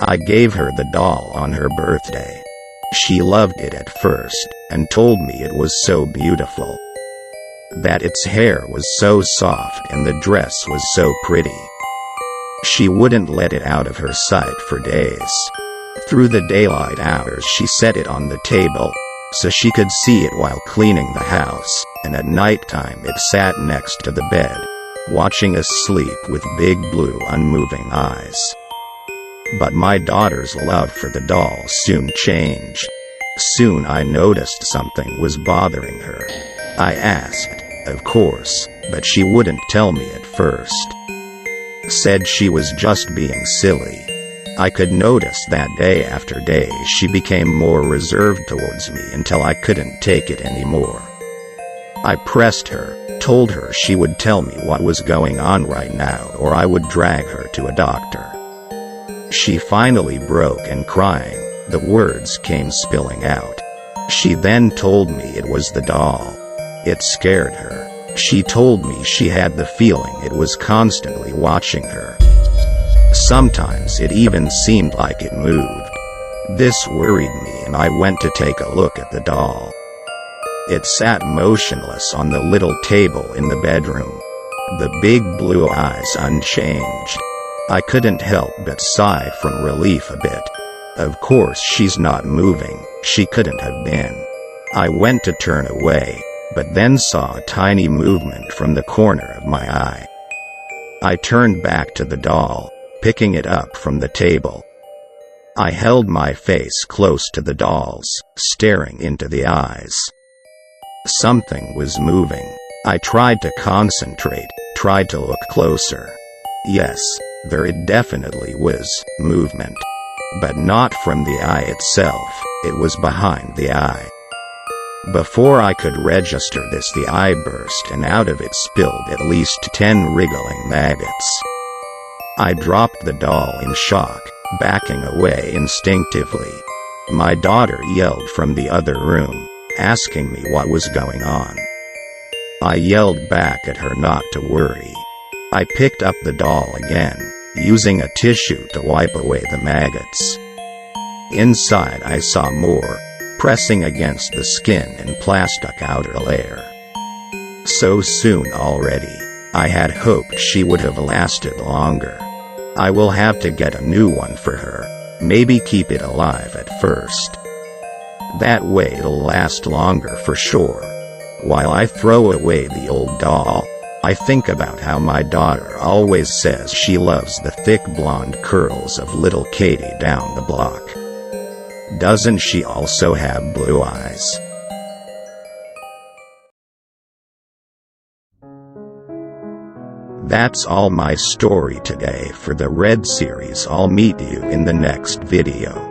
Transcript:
I gave her the doll on her birthday. She loved it at first, and told me it was so beautiful. That its hair was so soft and the dress was so pretty. She wouldn't let it out of her sight for days. Through the daylight hours she set it on the table, so she could see it while cleaning the house, and at nighttime it sat next to the bed, watching us sleep with big blue unmoving eyes. But my daughter's love for the doll soon changed. Soon I noticed something was bothering her. I asked, of course, but she wouldn't tell me at first. Said she was just being silly. I could notice that day after day she became more reserved towards me until I couldn't take it anymore. I pressed her, told her she would tell me what was going on right now or I would drag her to a doctor. She finally broke and crying, the words came spilling out. She then told me it was the doll. It scared her. She told me she had the feeling it was constantly watching her. Sometimes it even seemed like it moved. This worried me and I went to take a look at the doll. It sat motionless on the little table in the bedroom, the big blue eyes unchanged. I couldn't help but sigh from relief a bit. Of course she's not moving, she couldn't have been. I went to turn away, but then saw a tiny movement from the corner of my eye. I turned back to the doll, picking it up from the table. I held my face close to the doll's, staring into the eyes. Something was moving. I tried to concentrate, tried to look closer. Yes, there it definitely was movement. But not from the eye itself, it was behind the eye. Before I could register this, the eye burst and out of it spilled at least 10 wriggling maggots. I dropped the doll in shock, backing away instinctively. My daughter yelled from the other room, asking me what was going on. I yelled back at her not to worry. I picked up the doll again, using a tissue to wipe away the maggots. Inside I saw more, pressing against the skin and plastic outer layer. So soon already. I had hoped she would have lasted longer. I will have to get a new one for her, maybe keep it alive at first. That way it'll last longer for sure. While I throw away the old doll, I think about how my daughter always says she loves the thick blonde curls of little Katie down the block. Doesn't she also have blue eyes? That's all my story today for the Red series. I'll meet you in the next video.